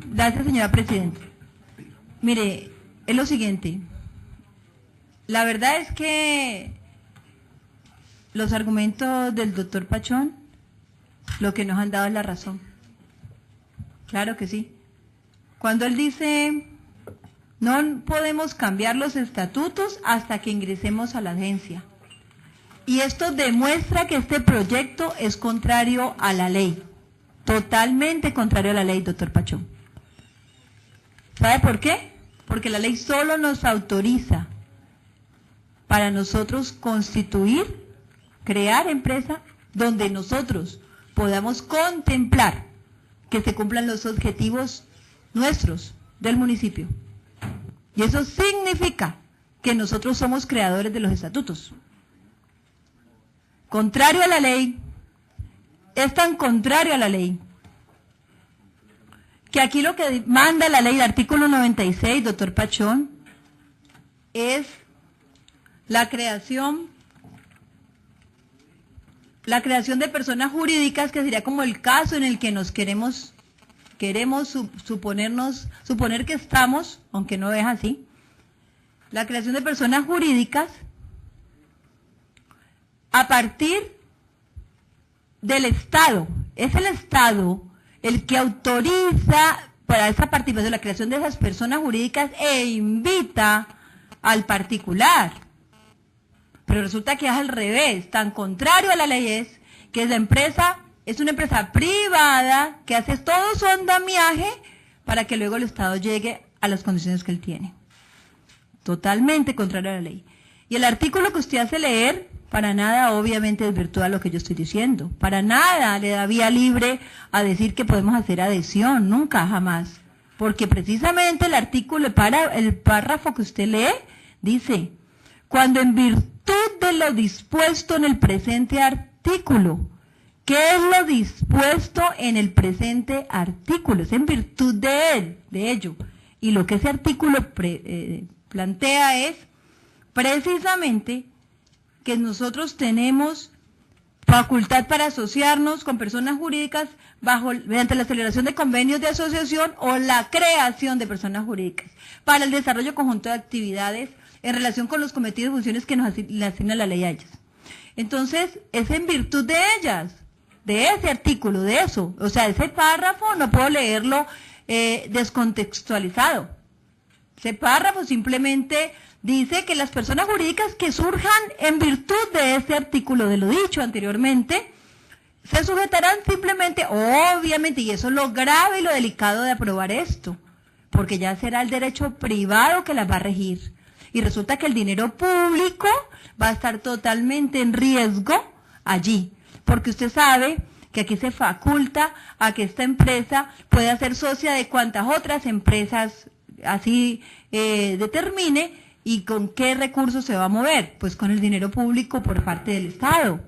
Gracias, señora Presidenta. Mire, es lo siguiente. La verdad es que los argumentos del doctor Pachón, lo que nos han dado es la razón. Claro que sí. Cuando él dice, no podemos cambiar los estatutos hasta que ingresemos a la agencia. Y esto demuestra que este proyecto es contrario a la ley. Totalmente contrario a la ley, doctor Pachón. ¿Sabe por qué? Porque la ley solo nos autoriza para nosotros constituir, crear empresa donde nosotros podamos contemplar que se cumplan los objetivos nuestros del municipio. Y eso significa que nosotros somos creadores de los estatutos. Contrario a la ley, es tan contrario a la ley, que aquí lo que manda la ley, el artículo 96, doctor Pachón, es la creación de personas jurídicas, que sería como el caso en el que nos queremos suponer que estamos, aunque no es así, la creación de personas jurídicas a partir del Estado. Es el Estado el que autoriza para esa participación, la creación de esas personas jurídicas e invita al particular. Pero resulta que es al revés, tan contrario a la ley es que la empresa es una empresa privada que hace todo su andamiaje para que luego el Estado llegue a las condiciones que él tiene. Totalmente contrario a la ley. Y el artículo que usted hace leer, para nada obviamente desvirtúa lo que yo estoy diciendo. Para nada le da vía libre a decir que podemos hacer adhesión, nunca, jamás. Porque precisamente el artículo, el párrafo que usted lee, dice, cuando en virtud de lo dispuesto en el presente artículo. ¿Qué es lo dispuesto en el presente artículo? Es en virtud de ello. Y lo que ese artículo plantea es precisamente que nosotros tenemos facultad para asociarnos con personas jurídicas mediante la celebración de convenios de asociación o la creación de personas jurídicas para el desarrollo conjunto de actividades en relación con los cometidos y funciones que nos le asigna la ley a ellas. Entonces, es en virtud de ellas, de ese artículo, de eso. O sea, ese párrafo no puedo leerlo descontextualizado. Ese párrafo simplemente dice que las personas jurídicas que surjan en virtud de ese artículo, de lo dicho anteriormente, se sujetarán simplemente, obviamente, y eso es lo grave y lo delicado de aprobar esto, porque ya será el derecho privado que las va a regir. Y resulta que el dinero público va a estar totalmente en riesgo allí, porque usted sabe que aquí se faculta a que esta empresa pueda ser socia de cuantas otras empresas así determine, y con qué recursos se va a mover, pues con el dinero público por parte del Estado,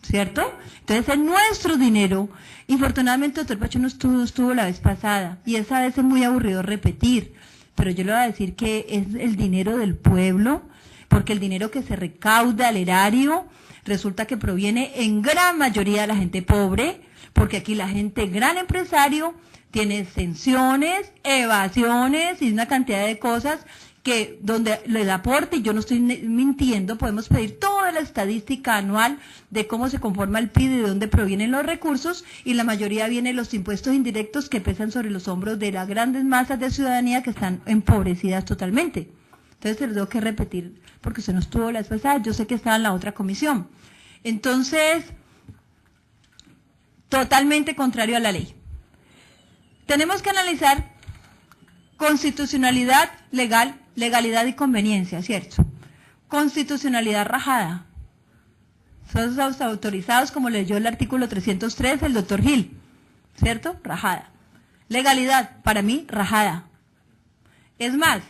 ¿cierto? Entonces es nuestro dinero. Infortunadamente, doctor Pachón no estuvo la vez pasada, y esa vez es muy aburrido repetir, pero yo le voy a decir que es el dinero del pueblo, porque el dinero que se recauda al erario resulta que proviene en gran mayoría de la gente pobre, porque aquí la gente, gran empresario, tiene exenciones, evasiones y una cantidad de cosas que donde el aporte, y yo no estoy mintiendo, podemos pedir toda la estadística anual de cómo se conforma el PIB y de dónde provienen los recursos, y la mayoría vienen los impuestos indirectos que pesan sobre los hombros de las grandes masas de ciudadanía que están empobrecidas totalmente. Entonces se lo tengo que repetir porque usted no estuvo la vez pasada, yo sé que estaba en la otra comisión. Entonces, totalmente contrario a la ley. Tenemos que analizar constitucionalidad legal, legalidad y conveniencia, ¿cierto? Constitucionalidad rajada. Son los autorizados, como leyó el artículo 303, el doctor Gil, ¿cierto? Rajada. Legalidad, para mí, rajada. Es más,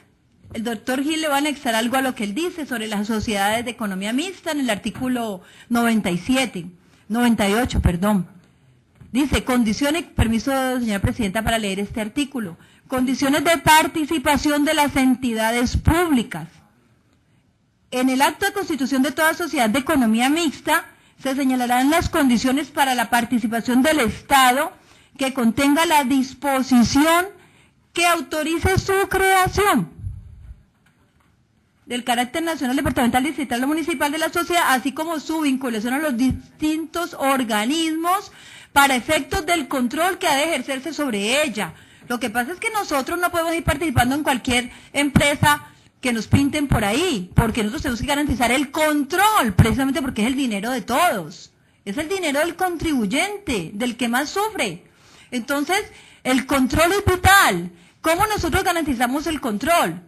el doctor Gil le va a anexar algo a lo que él dice sobre las sociedades de economía mixta en el artículo 98, perdón. Dice, condiciones, permiso, señora Presidenta, para leer este artículo. Condiciones de participación de las entidades públicas. En el acto de constitución de toda sociedad de economía mixta se señalarán las condiciones para la participación del Estado que contenga la disposición que autorice su creación del carácter nacional, departamental, distrital o municipal de la sociedad, así como su vinculación a los distintos organismos para efectos del control que ha de ejercerse sobre ella. Lo que pasa es que nosotros no podemos ir participando en cualquier empresa que nos pinten por ahí, porque nosotros tenemos que garantizar el control, precisamente porque es el dinero de todos, es el dinero del contribuyente, del que más sufre. Entonces, el control es vital. ¿Cómo nosotros garantizamos el control?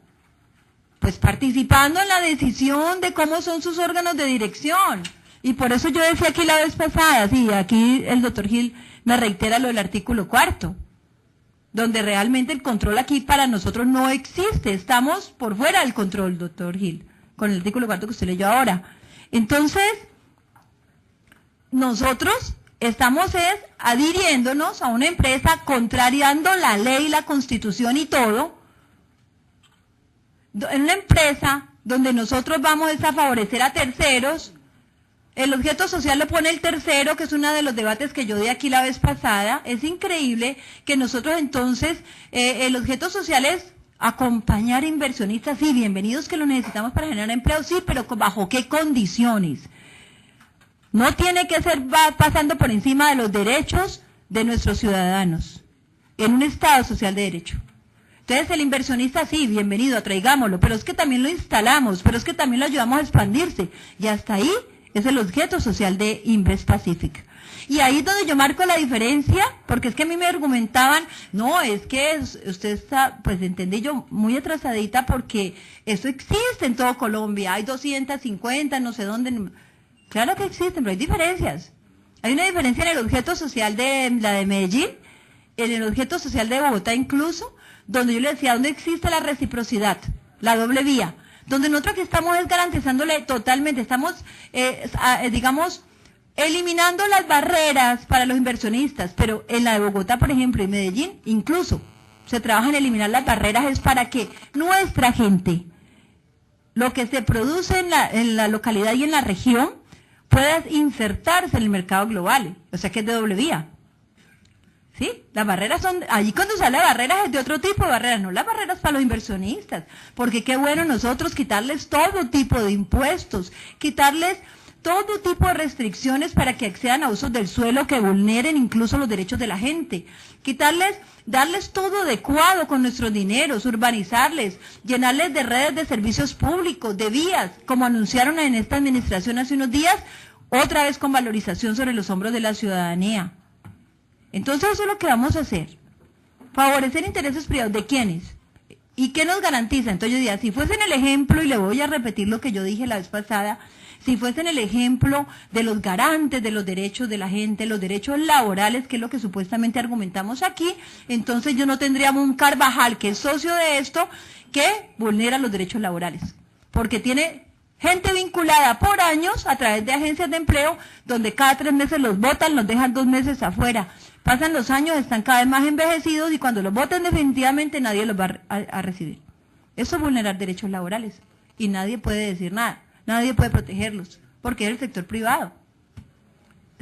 Pues participando en la decisión de cómo son sus órganos de dirección. Y por eso yo decía aquí la vez pasada, sí, aquí el doctor Gil me reitera lo del artículo 4, donde realmente el control aquí para nosotros no existe. Estamos por fuera del control, doctor Gil, con el artículo 4 que usted leyó ahora. Entonces, nosotros estamos adhiriéndonos a una empresa, contrariando la ley, la constitución y todo, en una empresa donde nosotros vamos a favorecer a terceros. El objeto social lo pone el tercero, que es uno de los debates que yo di aquí la vez pasada. Es increíble que nosotros entonces, el objeto social es acompañar inversionistas, sí, bienvenidos, que lo necesitamos para generar empleo, sí, pero ¿bajo qué condiciones? No tiene que ser pasando por encima de los derechos de nuestros ciudadanos, en un Estado social de derecho. Entonces el inversionista, sí, bienvenido, atraigámoslo, pero es que también lo instalamos, pero es que también lo ayudamos a expandirse, y hasta ahí es el objeto social de Invest Pacific. Y ahí es donde yo marco la diferencia, porque es que a mí me argumentaban, no, es que usted está, pues entendí yo, muy atrasadita, porque eso existe en todo Colombia, hay 250, no sé dónde. Claro que existen, pero hay diferencias. Hay una diferencia en el objeto social de la de Medellín, en el objeto social de Bogotá incluso, donde yo le decía, donde existe la reciprocidad, la doble vía, donde nosotros que estamos es garantizándole totalmente, estamos, digamos, eliminando las barreras para los inversionistas, pero en la de Bogotá, por ejemplo, y Medellín, incluso, se trabaja en eliminar las barreras, es para que nuestra gente, lo que se produce en la localidad y en la región, pueda insertarse en el mercado global, o sea que es de doble vía. ¿Sí? Las barreras son, allí cuando sale barreras es de otro tipo de barreras, no las barreras para los inversionistas, porque qué bueno nosotros quitarles todo tipo de impuestos, quitarles todo tipo de restricciones para que accedan a usos del suelo que vulneren incluso los derechos de la gente, darles todo adecuado con nuestros dineros, urbanizarles, llenarles de redes de servicios públicos, de vías, como anunciaron en esta administración hace unos días, otra vez con valorización sobre los hombros de la ciudadanía. Entonces eso es lo que vamos a hacer. Favorecer intereses privados. ¿De quiénes? ¿Y qué nos garantiza? Entonces yo diría, si fuesen el ejemplo, y le voy a repetir lo que yo dije la vez pasada, si fuesen el ejemplo de los garantes de los derechos de la gente, los derechos laborales, que es lo que supuestamente argumentamos aquí, entonces yo no tendríamos un Carvajal, que es socio de esto, que vulnera los derechos laborales. Porque tiene gente vinculada por años a través de agencias de empleo, donde cada 3 meses los botan, los dejan 2 meses afuera. Pasan los años, están cada vez más envejecidos y cuando los voten definitivamente nadie los va a recibir. Eso es vulnerar derechos laborales y nadie puede decir nada, nadie puede protegerlos, porque es el sector privado.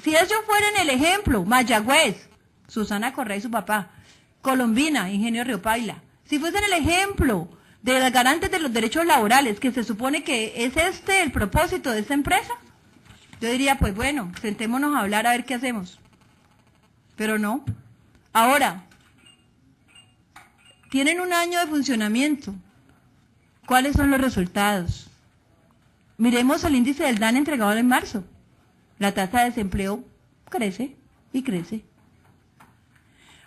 Si ellos fueran el ejemplo, Mayagüez, Susana Correa y su papá, Colombina, Ingenio Río Paila, si fuesen el ejemplo de los garantes de los derechos laborales, que se supone que es el propósito de esta empresa, yo diría, pues bueno, sentémonos a hablar a ver qué hacemos. Pero no. Ahora, tienen 1 año de funcionamiento. ¿Cuáles son los resultados? Miremos el índice del DANE entregado en marzo. La tasa de desempleo crece y crece.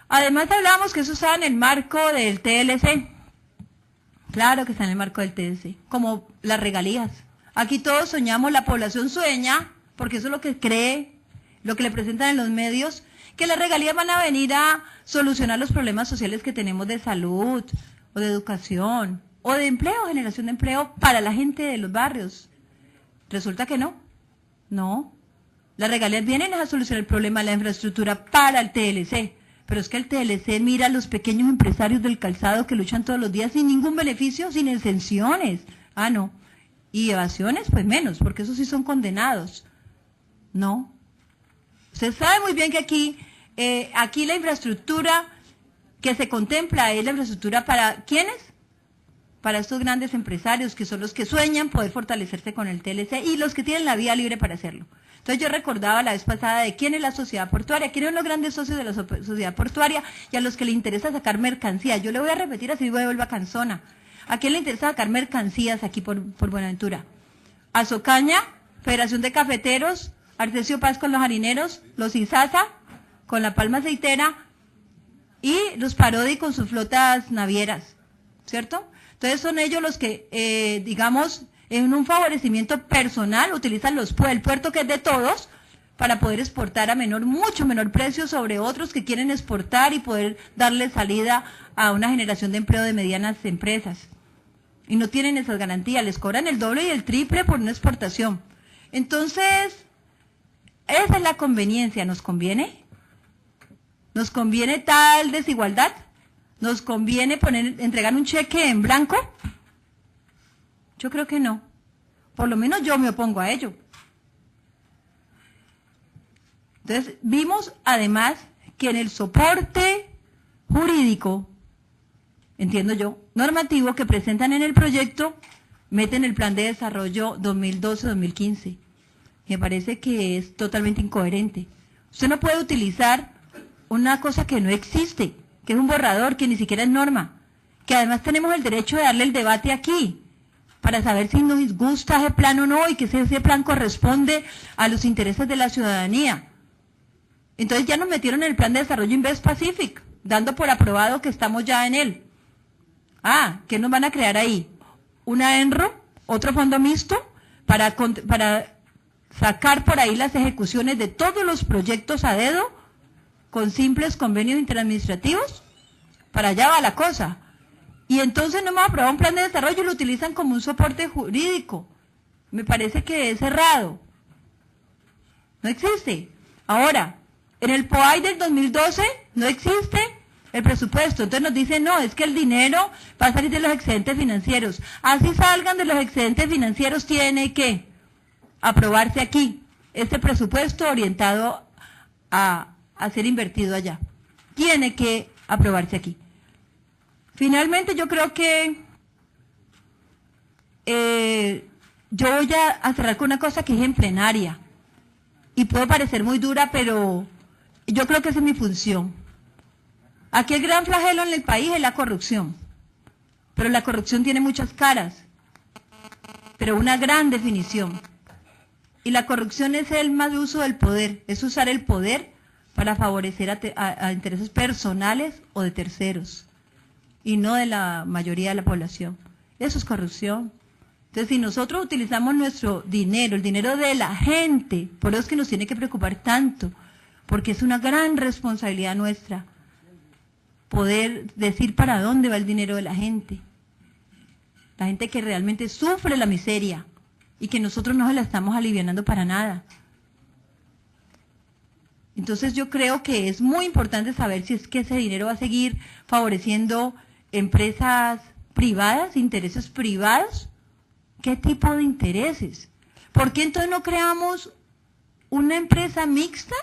Además hablábamos que eso estaba en el marco del TLC. Claro que está en el marco del TLC, como las regalías. Aquí todos soñamos, la población sueña, porque eso es lo que cree, lo que le presentan en los medios, que las regalías van a venir a solucionar los problemas sociales que tenemos de salud, o de educación, o de empleo, generación de empleo para la gente de los barrios. Resulta que no. No. Las regalías vienen a solucionar el problema de la infraestructura para el TLC. Pero es que el TLC mira a los pequeños empresarios del calzado que luchan todos los días sin ningún beneficio, sin exenciones. Ah, no. Y evasiones, pues menos, porque esos sí son condenados. No. Usted sabe muy bien que aquí Aquí la infraestructura que se contempla es la infraestructura para ¿quiénes? Para estos grandes empresarios que son los que sueñan poder fortalecerse con el TLC y los que tienen la vía libre para hacerlo. Entonces yo recordaba la vez pasada de quién es la sociedad portuaria, quiénes son los grandes socios de la sociedad portuaria y a los que le interesa sacar mercancías. Yo le voy a repetir así me vuelva cansona. ¿A quién le interesa sacar mercancías aquí por Buenaventura? Azocaña, Federación de Cafeteros, Arcesio Paz con los harineros, los Izasa con la palma aceitera y los Parodi con sus flotas navieras, ¿cierto? Entonces son ellos los que, digamos, en un favorecimiento personal utilizan el puerto que es de todos para poder exportar a mucho menor precio sobre otros que quieren exportar y poder darle salida a una generación de empleo de medianas empresas. Y no tienen esas garantías, les cobran el doble y el triple por una exportación. Entonces, esa es la conveniencia, ¿nos conviene? ¿Nos conviene tal desigualdad? ¿Nos conviene entregar un cheque en blanco? Yo creo que no. Por lo menos yo me opongo a ello. Entonces, vimos además que en el soporte jurídico, entiendo yo, normativo que presentan en el proyecto, meten el plan de desarrollo 2012-2015. Me parece que es totalmente incoherente. Usted no puede utilizar una cosa que no existe, que es un borrador, que ni siquiera es norma, que además tenemos el derecho de darle el debate aquí, para saber si nos gusta ese plan o no, y que ese plan corresponde a los intereses de la ciudadanía. Entonces ya nos metieron en el plan de desarrollo Invest Pacific, dando por aprobado que estamos ya en él. ¿Qué nos van a crear ahí? Una ENRO, otro fondo mixto, para sacar por ahí las ejecuciones de todos los proyectos a dedo, con simples convenios interadministrativos. Para allá va la cosa. Y entonces no hemos aprobado un plan de desarrollo y lo utilizan como un soporte jurídico. Me parece que es errado. No existe. Ahora, en el POAI del 2012 no existe el presupuesto. Entonces nos dicen, no, es que el dinero va a salir de los excedentes financieros. Así salgan de los excedentes financieros, tiene que aprobarse aquí este presupuesto orientado a ser invertido allá. Tiene que aprobarse aquí. Finalmente, yo creo que yo voy a cerrar con una cosa que es en plenaria. Y puede parecer muy dura, pero yo creo que esa es mi función. Aquí el gran flagelo en el país es la corrupción. Pero la corrupción tiene muchas caras, pero una gran definición. Y la corrupción es el mal uso del poder, es usar el poder para favorecer a intereses personales o de terceros, y no de la mayoría de la población. Eso es corrupción. Entonces, si nosotros utilizamos nuestro dinero, el dinero de la gente, por eso es que nos tiene que preocupar tanto, porque es una gran responsabilidad nuestra poder decir para dónde va el dinero de la gente que realmente sufre la miseria y que nosotros no se la estamos alivianando para nada. Entonces yo creo que es muy importante saber si es que ese dinero va a seguir favoreciendo empresas privadas, intereses privados. ¿Qué tipo de intereses? ¿Por qué entonces no creamos una empresa mixta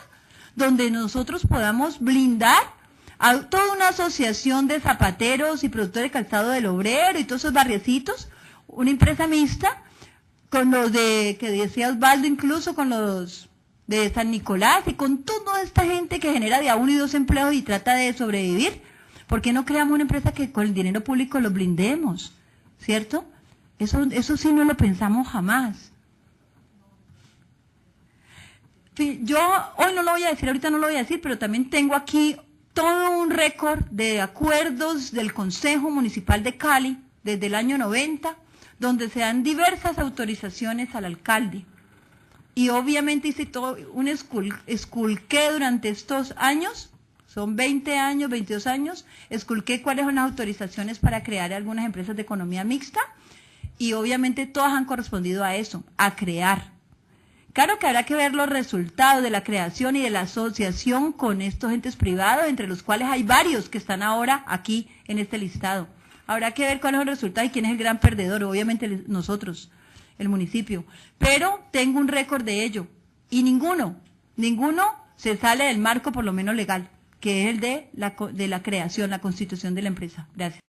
donde nosotros podamos blindar a toda una asociación de zapateros y productores de calzado del obrero y todos esos barriecitos? Una empresa mixta con los que decía Osvaldo, incluso con los de San Nicolás y con toda esta gente que genera de a 1 y 2 empleos y trata de sobrevivir. ¿Por qué no creamos una empresa que con el dinero público lo blindemos? ¿Cierto? Eso sí no lo pensamos jamás. Yo hoy no lo voy a decir, ahorita no lo voy a decir, pero también tengo aquí todo un récord de acuerdos del Consejo Municipal de Cali desde el año 90, donde se dan diversas autorizaciones al alcalde. Y obviamente hice todo un esculqué durante estos años, son 20 años, 22 años, esculqué cuáles son las autorizaciones para crear algunas empresas de economía mixta, y obviamente todas han correspondido a eso, a crear. Claro que habrá que ver los resultados de la creación y de la asociación con estos entes privados, entre los cuales hay varios que están ahora aquí en este listado. Habrá que ver cuáles son los resultados y quién es el gran perdedor, obviamente nosotros, el municipio. Pero tengo un récord de ello, y ninguno se sale del marco por lo menos legal, que es el de la creación, la constitución de la empresa. Gracias.